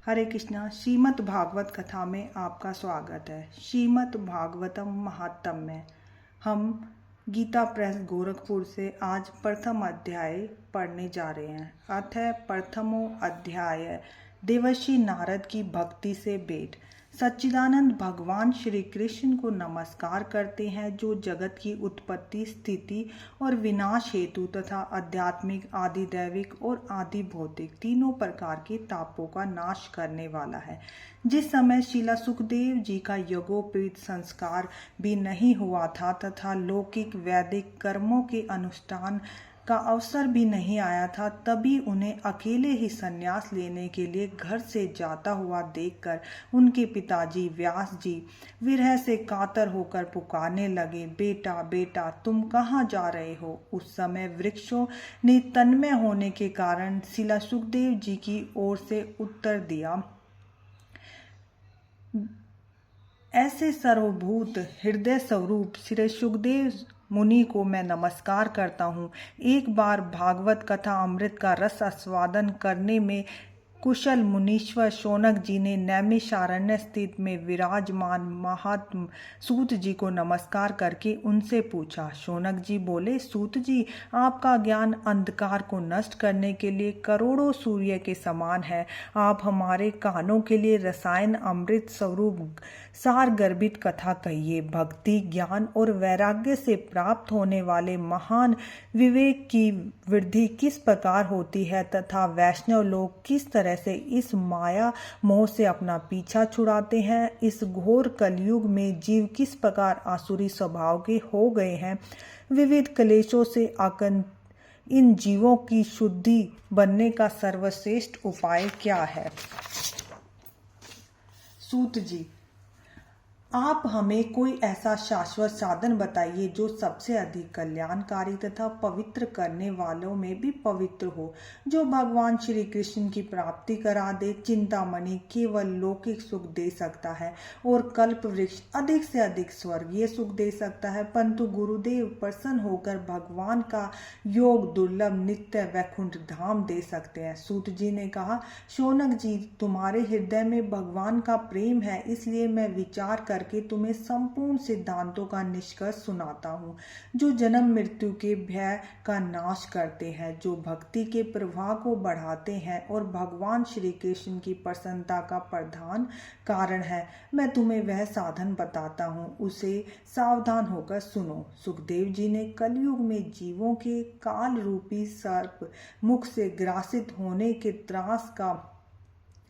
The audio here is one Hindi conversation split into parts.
हरे कृष्णा। श्रीमद् भागवत कथा में आपका स्वागत है। श्रीमद् भागवतम महात्म्य में हम गीता प्रेस गोरखपुर से आज प्रथम अध्याय पढ़ने जा रहे हैं। अतः प्रथमो अध्याय देवर्षि नारद की भक्ति से भेंट। सच्चिदानंद भगवान श्री कृष्ण को नमस्कार करते हैं जो जगत की उत्पत्ति, स्थिति और विनाश हेतु तथा आध्यात्मिक, आदि दैविक और आदि भौतिक तीनों प्रकार के तापों का नाश करने वाला है। जिस समय शीला सुखदेव जी का यज्ञोपवीत संस्कार भी नहीं हुआ था तथा लौकिक वैदिक कर्मों के अनुष्ठान का अवसर भी नहीं आया था, तभी उन्हें अकेले ही संन्यास लेने के लिए घर से जाता हुआ देखकर उनके पिताजी व्यास जी विरह से कातर होकर पुकारने लगे, बेटा बेटा तुम कहाँ जा रहे हो। उस समय वृक्षों ने तन्मय होने के कारण शीला सुखदेव जी की ओर से उत्तर दिया, ऐसे सर्वभूत हृदय स्वरूप श्री सुखदेव मुनि को मैं नमस्कार करता हूँ। एक बार भागवत कथा अमृत का रस आस्वादन करने में कुशल मुनीश्वर शौनक जी ने नैमिषारण्य स्थित में विराजमान महात्म सूत जी को नमस्कार करके उनसे पूछा। शौनक जी बोले, सूत जी, आपका ज्ञान अंधकार को नष्ट करने के लिए करोड़ों सूर्य के समान है। आप हमारे कानों के लिए रसायन अमृत स्वरूप सार गर्भित कथा कहिए। भक्ति, ज्ञान और वैराग्य से प्राप्त होने वाले महान विवेक की वृद्धि किस प्रकार होती है तथा वैष्णव लोग किस तरह से इस माया मोह से अपना पीछा छुड़ाते हैं। इस घोर कलयुग में जीव किस प्रकार आसुरी स्वभाव के हो गए हैं। विविध क्लेशों से आकंठ इन जीवों की शुद्धि बनने का सर्वश्रेष्ठ उपाय क्या है। सूत जी, आप हमें कोई ऐसा शाश्वत साधन बताइए जो सबसे अधिक कल्याणकारी तथा पवित्र करने वालों में भी पवित्र हो, जो भगवान श्री कृष्ण की प्राप्ति करा दे। चिंतामणि केवल लौकिक सुख दे सकता है और कल्प वृक्ष अधिक से अधिक स्वर्गीय सुख दे सकता है, परंतु गुरुदेव प्रसन्न होकर भगवान का योग दुर्लभ नित्य वैकुंठ धाम दे सकते हैं। सूत जी ने कहा, शौनक जी, तुम्हारे हृदय में भगवान का प्रेम है, इसलिए मैं विचार कर कि तुम्हें संपूर्ण सिद्धांतों का निष्कर्ष सुनाता हूँ, जो जन्म मृत्यु के भय का नाश करते हैं, जो भक्ति के प्रवाह को बढ़ाते हैं और भगवान श्री कृष्ण की प्रसन्नता का प्रधान कारण है। मैं तुम्हें वह साधन बताता हूँ, उसे सावधान होकर सुनो। सुखदेव जी ने कलयुग में जीवों के काल रूपी सर्प मुख से ग्रासित होने के त्रास का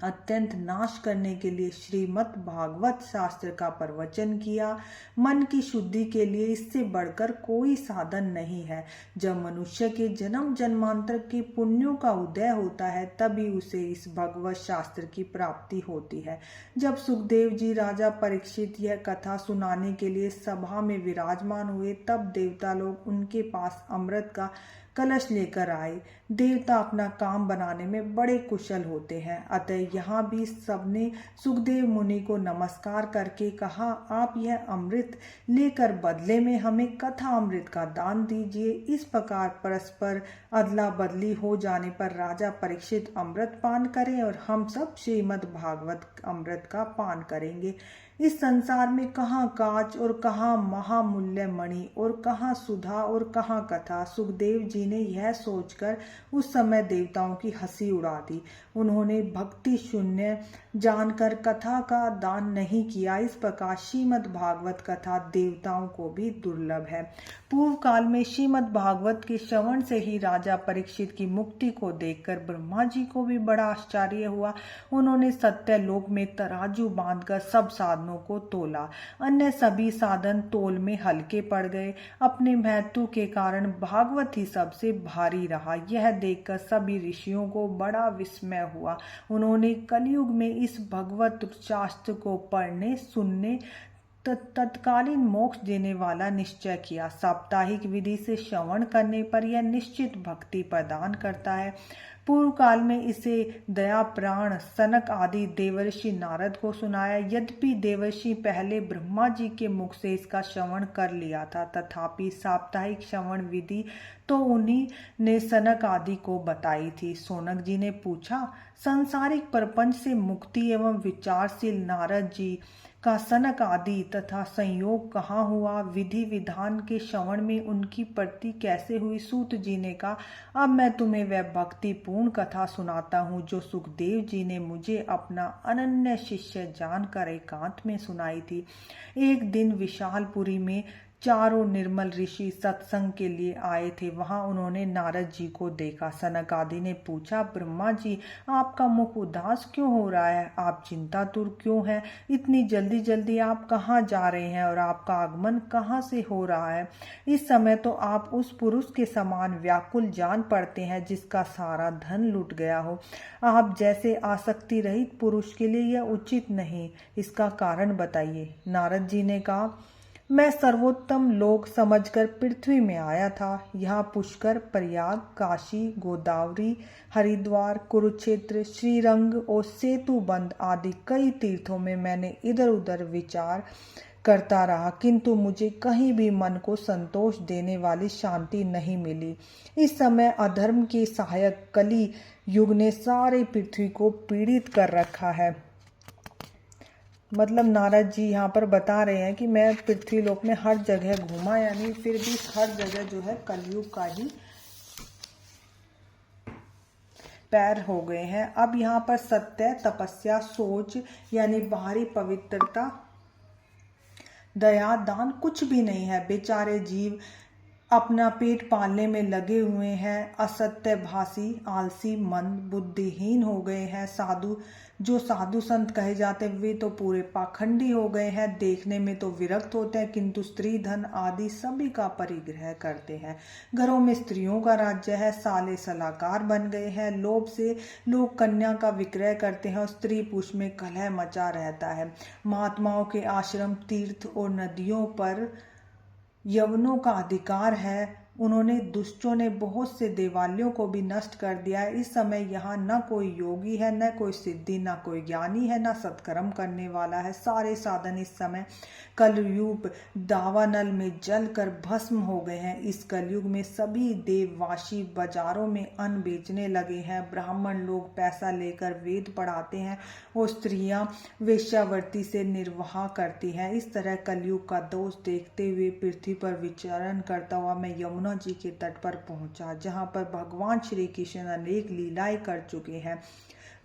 अत्यंत नाश करने के लिए श्रीमद् भागवत शास्त्र का प्रवचन किया। मन की शुद्धि के लिए इससे बढ़कर कोई साधन नहीं है। जब मनुष्य के जन्म जन्मांतर के पुण्यों का उदय होता है, तभी उसे इस भगवत शास्त्र की प्राप्ति होती है। जब सुखदेव जी राजा परीक्षित यह कथा सुनाने के लिए सभा में विराजमान हुए, तब देवता लोग उनके पास अमृत का कलश लेकर आए। देवता अपना काम बनाने में बड़े कुशल होते हैं, अतः यहाँ भी सबने सुखदेव मुनि को नमस्कार करके कहा, आप यह अमृत लेकर बदले में हमें कथा अमृत का दान दीजिए। इस प्रकार परस्पर अदला बदली हो जाने पर राजा परीक्षित अमृत पान करें और हम सब श्रीमद् भागवत अमृत का पान करेंगे। इस संसार में कहाँ कांच और कहाँ महामूल्य मणि और कहाँ सुधा और कहाँ कथा। सुखदेव जी ने यह सोचकर उस समय देवताओं की हंसी उड़ा दी। उन्होंने भक्ति शून्य जानकर कथा का दान नहीं किया। इस प्रकार श्रीमद् भागवत कथा देवताओं को भी दुर्लभ है। पूर्व काल में श्रीमद् भागवत के श्रवण से ही राजा परीक्षित की मुक्ति को देखकर ब्रह्मा जी को भी बड़ा आश्चर्य हुआ। उन्होंने सत्य लोक में तराजू बांधकर सब साधनों को तोला। अन्य सभी साधन तोल में हल्के पड़ गए। अपने महत्व के कारण भागवत ही सबसे भारी रहा। यह देखकर सभी ऋषियों को बड़ा विस्मय हुआ। उन्होंने कलयुग में इस भगवत शास्त्र को पढ़ने, सुनने, तत्कालीन मोक्ष देने वाला निश्चय किया। साप्ताहिक विधि से श्रवण करने पर यह निश्चित भक्ति प्रदान करता है। पूर्व काल में इसे दया प्राण सनक आदि देवर्षि नारद को सुनाया। यद्यपि देवर्षि पहले ब्रह्मा जी के मुख से इसका श्रवण कर लिया था, तथापि साप्ताहिक श्रवण विधि तो उन्हीं ने सनक आदि को बताई थी। सौनक जी ने पूछा, सांसारिक प्रपंच से मुक्ति एवं विचारशील नारद जी का सनक आदि तथा संयोग कहाँ हुआ? विधि विधान के श्रवण में उनकी प्रति कैसे हुई? सूत जी ने कहा, अब मैं तुम्हें वह भक्तिपूर्ण कथा सुनाता हूँ जो सुखदेव जी ने मुझे अपना अनन्य शिष्य जानकर एकांत में सुनाई थी। एक दिन विशालपुरी में चारों निर्मल ऋषि सत्संग के लिए आए थे। वहां उन्होंने नारद जी को देखा। सनक आदि ने पूछा, ब्रह्मा जी, आपका मुख उदास क्यों हो रहा है? आप चिंतातुर क्यों हैं? इतनी जल्दी जल्दी आप कहाँ जा रहे हैं और आपका आगमन कहाँ से हो रहा है? इस समय तो आप उस पुरुष के समान व्याकुल जान पड़ते हैं जिसका सारा धन लुट गया हो। आप जैसे आसक्ति रहित पुरुष के लिए यह उचित नहीं। इसका कारण बताइए। नारद जी ने कहा, मैं सर्वोत्तम लोक समझकर पृथ्वी में आया था। यहाँ पुष्कर, प्रयाग, काशी, गोदावरी, हरिद्वार, कुरुक्षेत्र, श्रीरंग और सेतुबंध आदि कई तीर्थों में मैंने इधर उधर विचार करता रहा, किंतु मुझे कहीं भी मन को संतोष देने वाली शांति नहीं मिली। इस समय अधर्म के सहायक कली युग ने सारे पृथ्वी को पीड़ित कर रखा है। मतलब नारद जी यहाँ पर बता रहे हैं कि मैं पृथ्वी लोक में हर जगह घूमा, यानी फिर भी हर जगह जो है कलयुग का ही पैर हो गए हैं। अब यहाँ पर सत्य, तपस्या, सोच यानी बाहरी पवित्रता, दया, दान कुछ भी नहीं है। बेचारे जीव अपना पेट पालने में लगे हुए हैं, असत्यभाषी, आलसी, मंद, बुद्धिहीन हो गए हैं। जो साधु संत कहे जाते वे तो पूरे पाखंडी हो गए हैं। देखने में तो विरक्त होते हैं किंतु स्त्री धन आदि सभी का परिग्रह करते हैं। घरों में स्त्रियों का राज्य है। साले सलाहकार बन गए हैं। लोभ से लोग कन्या का विक्रय करते हैं और स्त्री पुरुष में कलह मचा रहता है। महात्माओं के आश्रम, तीर्थ और नदियों पर यवनों का अधिकार है। उन्होंने दुष्टों ने बहुत से देवालयों को भी नष्ट कर दिया है। इस समय यहाँ न कोई योगी है, न कोई सिद्धि, न कोई ज्ञानी है, न सत्कर्म करने वाला है। सारे साधन इस समय कलयुग दावानल में जलकर भस्म हो गए हैं। इस कलयुग में सभी देववासी बाजारों में अन्न बेचने लगे हैं। ब्राह्मण लोग पैसा लेकर वेद पढ़ाते हैं और स्त्रियां वेश्यावृत्ति से निर्वाह करती हैं। इस तरह कलयुग का दोष देखते हुए पृथ्वी पर विचरण करता हुआ मैं यमुना जी के तट पर पहुंचा, जहां पर भगवान श्री कृष्ण अनेक लीलाएं कर चुके हैं।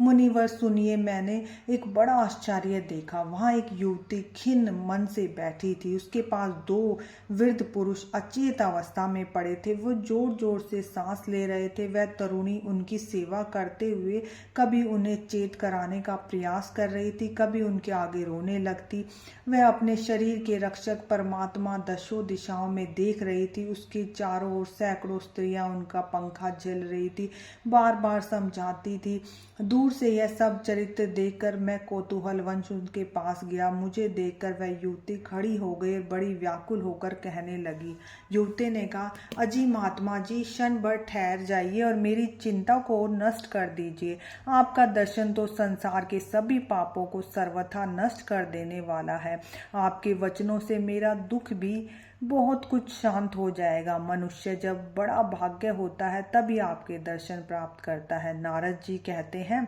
मुनिवर सुनिए, मैंने एक बड़ा आश्चर्य देखा। वहां एक युवती खिन्न मन से बैठी थी। उसके पास दो वृद्ध पुरुष अचेत अवस्था में पड़े थे। वो जोर जोर से सांस ले रहे थे। वह तरुणी उनकी सेवा करते हुए कभी उन्हें चेत कराने का प्रयास कर रही थी, कभी उनके आगे रोने लगती। वह अपने शरीर के रक्षक परमात्मा दशों दिशाओं में देख रही थी। उसके चारों ओर सैकड़ों स्त्रियां उनका पंखा झेल रही थी, बार बार समझाती थी। दूर से यह सब चरित्र देखकर मैं कौतूहलवश उनके पास गया। मुझे देखकर वह युवती खड़ी हो गई और बड़ी व्याकुल होकर कहने लगी। युवती ने कहा, अजी महात्मा जी, क्षण भर ठहर जाइए और मेरी चिंता को नष्ट कर दीजिए। आपका दर्शन तो संसार के सभी पापों को सर्वथा नष्ट कर देने वाला है। आपके वचनों से मेरा दुख भी बहुत कुछ शांत हो जाएगा। मनुष्य जब बड़ा भाग्य होता है तभी आपके दर्शन प्राप्त करता है। नारद जी कहते हैं,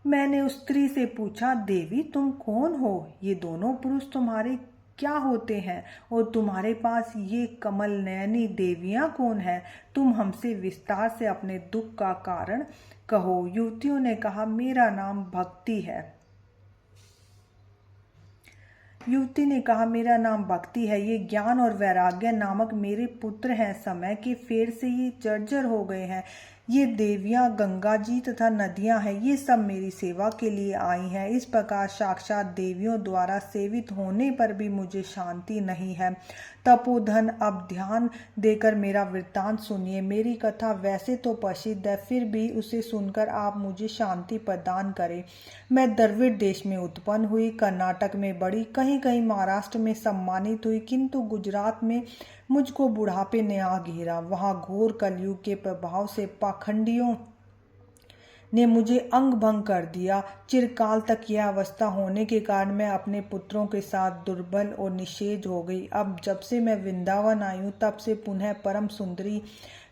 मैंने उस स्त्री से पूछा, देवी तुम कौन हो? ये दोनों पुरुष तुम्हारे क्या होते हैं और तुम्हारे पास ये कमल नयनी देवियां कौन है? तुम हमसे विस्तार से अपने दुख का कारण कहो। युवतियों ने कहा, मेरा नाम भक्ति है। युवती ने कहा, मेरा नाम भक्ति है। ये ज्ञान और वैराग्य नामक मेरे पुत्र हैं। समय के फेर से ये जर्जर हो गए हैं। ये देवियां गंगा जी तथा नदियां हैं। ये सब मेरी सेवा के लिए आई हैं। इस प्रकार साक्षात देवियों द्वारा सेवित होने पर भी मुझे शांति नहीं है। तपोधन, अब ध्यान देकर मेरा वृत्तांत सुनिए। मेरी कथा वैसे तो प्रसिद्ध है, फिर भी उसे सुनकर आप मुझे शांति प्रदान करें। मैं द्रविड़ देश में उत्पन्न हुई, कर्नाटक में बड़ी, कहीं कहीं महाराष्ट्र में सम्मानित हुई, किंतु गुजरात में मुझको बुढ़ापे ने आ घेरा। वहां घोर कलयुग के प्रभाव से पाखंडियों ने मुझे अंग भंग कर दिया। चिरकाल तक यह अवस्था होने के कारण मैं अपने पुत्रों के साथ दुर्बल और निषेध हो गई। अब जब से मैं वृंदावन आई हूँ तब से पुनः परम सुंदरी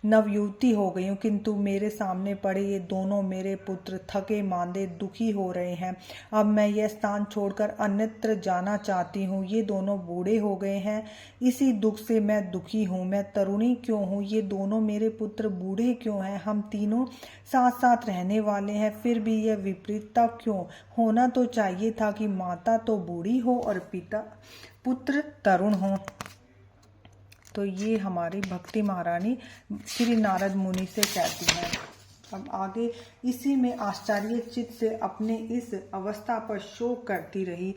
नवयुवती हो गई हूँ, किंतु मेरे सामने पड़े ये दोनों मेरे पुत्र थके मांदे दुखी हो रहे हैं। अब मैं यह स्थान छोड़कर अन्यत्र जाना चाहती हूँ। ये दोनों बूढ़े हो गए हैं, इसी दुख से मैं दुखी हूँ। मैं तरुणी क्यों हूँ, ये दोनों मेरे पुत्र बूढ़े क्यों हैं। हम तीनों साथ साथ रहने वाले हैं, फिर भी यह विपरीतता क्यों। होना तो चाहिए था कि माता तो बूढ़ी हो और पुत्र तरुण हो। तो ये हमारी भक्ति महारानी श्री नारद मुनि से कहती हैं। अब आगे इसी में आश्चर्यचकित से अपने इस अवस्था पर शोक करती रही।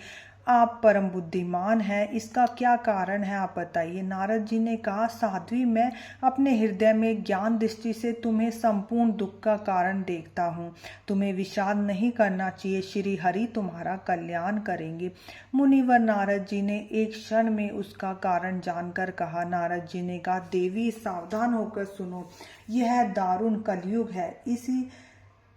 आप परम बुद्धिमान हैं, इसका क्या कारण है आप बताइए। नारद जी ने कहा, साध्वी मैं अपने हृदय में ज्ञान दृष्टि से तुम्हें संपूर्ण दुख का कारण देखता हूँ। तुम्हें विषाद नहीं करना चाहिए, श्री हरि तुम्हारा कल्याण करेंगे। मुनिवर नारद जी ने एक क्षण में उसका कारण जानकर कहा। नारद जी ने कहा, देवी सावधान होकर सुनो, यह दारुण कलयुग है। इसी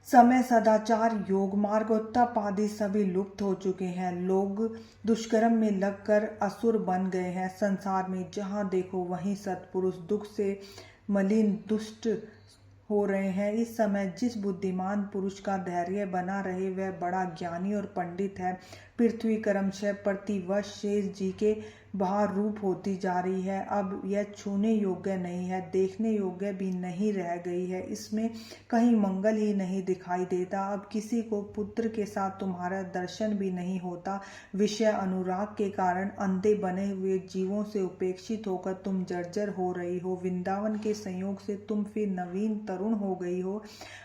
समय सदाचार, योग मार्ग और तप आदि सभी लुप्त हो चुके हैं। लोग दुष्कर्म में लगकर असुर बन गए हैं। संसार में जहाँ देखो वहीं सत्पुरुष दुख से मलिन दुष्ट हो रहे हैं। इस समय जिस बुद्धिमान पुरुष का धैर्य बना रहे वह बड़ा ज्ञानी और पंडित है। पृथ्वी क्रमशः प्रतिवर्ष शेष जी के बाहर रूप होती जा रही है। अब यह छूने योग्य नहीं है, देखने योग्य भी नहीं रह गई है। इसमें कहीं मंगल ही नहीं दिखाई देता। अब किसी को पुत्र के साथ तुम्हारा दर्शन भी नहीं होता। विषय अनुराग के कारण अंधे बने हुए जीवों से उपेक्षित होकर तुम जर्जर हो रही हो। वृंदावन के संयोग से तुम फिर नवीन तरुण हो गई हो।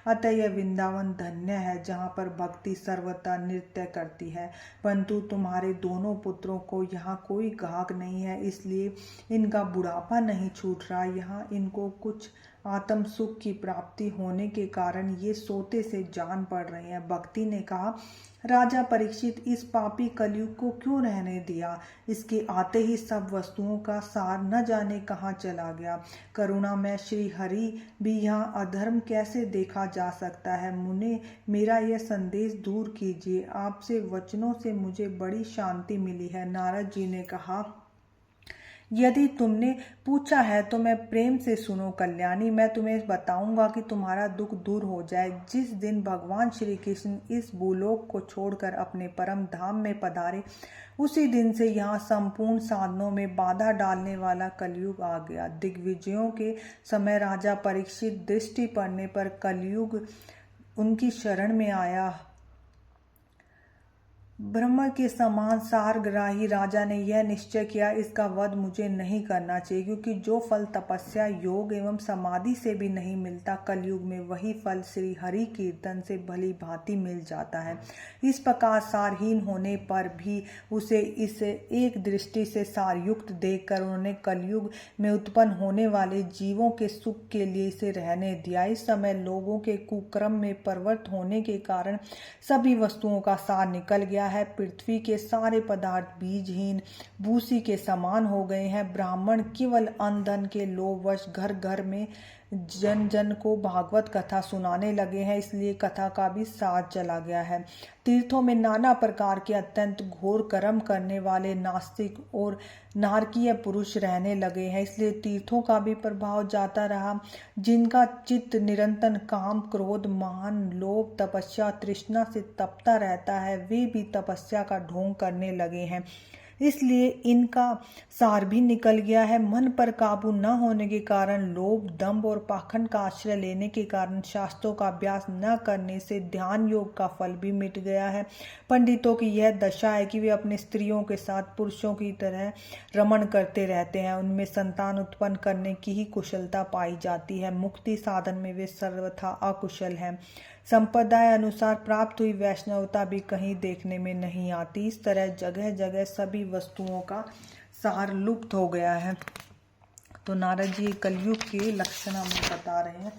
अतः यह वृंदावन धन्य है, जहाँ पर भक्ति सर्वथा नृत्य करती है। परंतु तुम्हारे दोनों पुत्रों को यहाँ कोई ग्राहक नहीं है, इसलिए इनका बुढ़ापा नहीं छूट रहा। यहाँ इनको कुछ आत्म सुख की प्राप्ति होने के कारण ये सोते से जान पड़ रहे हैं। भक्ति ने कहा, राजा परीक्षित, इस पापी कलयुग को क्यों रहने दिया। इसके आते ही सब वस्तुओं का सार न जाने कहाँ चला गया। करुणा में श्री हरि भी यहाँ अधर्म कैसे देखा जा सकता है। मुने मेरा यह संदेश दूर कीजिए, आपसे वचनों से मुझे बड़ी शांति मिली है। नारद जी ने कहा, यदि तुमने पूछा है तो मैं प्रेम से सुनो कल्याणी। मैं तुम्हें बताऊंगा कि तुम्हारा दुख दूर हो जाए। जिस दिन भगवान श्री कृष्ण इस भूलोक को छोड़कर अपने परम धाम में पधारे, उसी दिन से यहाँ संपूर्ण साधनों में बाधा डालने वाला कलयुग आ गया। दिग्विजयों के समय राजा परीक्षित दृष्टि पड़ने पर कलयुग उनकी शरण में आया। ब्रह्म के समान सारग्राही राजा ने यह निश्चय किया, इसका वध मुझे नहीं करना चाहिए, क्योंकि जो फल तपस्या, योग एवं समाधि से भी नहीं मिलता, कलयुग में वही फल श्री हरि कीर्तन से भली भांति मिल जाता है। इस प्रकार सारहीन होने पर भी उसे इस एक दृष्टि से सारयुक्त देखकर उन्होंने कलयुग में उत्पन्न होने वाले जीवों के सुख के लिए इसे रहने दिया। इस समय लोगों के कुक्रम में प्रवृत्त होने के कारण सभी वस्तुओं का सार निकल गया है। पृथ्वी के सारे पदार्थ बीजहीन भूसी के समान हो गए हैं। ब्राह्मण केवल अन्न धन के लोभवश घर घर में जन जन को भागवत कथा सुनाने लगे हैं, इसलिए कथा का भी सार चला गया है। तीर्थों में नाना प्रकार के अत्यंत घोर कर्म करने वाले नास्तिक और नारकीय पुरुष रहने लगे हैं, इसलिए तीर्थों का भी प्रभाव जाता रहा। जिनका चित्त निरंतर काम, क्रोध, मान, लोभ, तपस्या, तृष्णा से तपता रहता है, वे भी तपस्या का ढोंग करने लगे हैं, इसलिए इनका सार भी निकल गया है। मन पर काबू न होने के कारण, लोभ, दंभ और पाखंड का आश्रय लेने के कारण, शास्त्रों का अभ्यास न करने से ध्यान योग का फल भी मिट गया है। पंडितों की यह दशा है कि वे अपने स्त्रियों के साथ पुरुषों की तरह रमण करते रहते हैं। उनमें संतान उत्पन्न करने की ही कुशलता पाई जाती है। मुक्ति साधन में वे सर्वथा अकुशल हैं। संप्रदाय अनुसार प्राप्त हुई वैष्णवता भी कहीं देखने में नहीं आती। इस तरह जगह जगह सभी वस्तुओं का सार लुप्त हो गया है। तो नारद जी कलयुग के लक्षण हमें बता रहे हैं।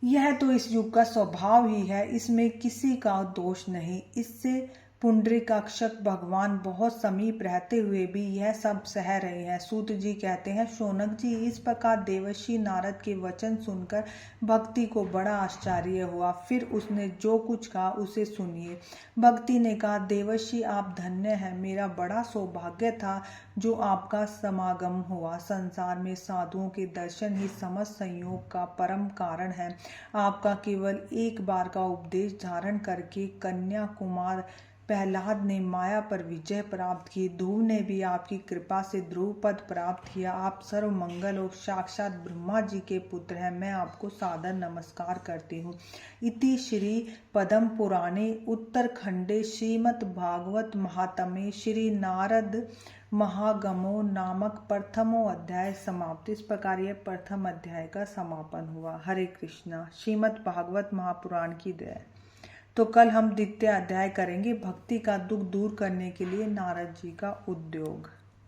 यह तो इस युग का स्वभाव ही है, इसमें किसी का दोष नहीं। इससे पुंडरीकाक्षक भगवान बहुत समीप रहते हुए भी यह सब सह रहे हैं। सूत जी कहते हैं, शौनक जी, इस प्रकार देवर्षि नारद के वचन सुनकर भक्ति को बड़ा आश्चर्य हुआ। फिर उसने जो कुछ कहा उसे सुनिए। भक्ति ने कहा, देवर्षि आप धन्य हैं, मेरा बड़ा सौभाग्य था जो आपका समागम हुआ। संसार में साधुओं के दर्शन ही समस्त संयोग का परम कारण है। आपका केवल एक बार का उपदेश धारण करके कन्या कुमार प्रहलाद ने माया पर विजय प्राप्त की। ध्रुव ने भी आपकी कृपा से ध्रुव पद प्राप्त किया। आप सर्व मंगल और साक्षात ब्रह्मा जी के पुत्र हैं। मैं आपको सादर नमस्कार करती हूँ। इति श्री पद्म पुराणे उत्तरखंडे श्रीमद् भागवत महात्म्ये श्री नारद महागमो नामक प्रथमो अध्याय समाप्त। इस प्रकार यह प्रथम अध्याय का समापन हुआ। हरे कृष्णा। श्रीमद् भागवत महापुराण की जय। तो कल हम द्वितीय अध्याय करेंगे, भक्ति का दुख दूर करने के लिए नारद जी का उद्योग।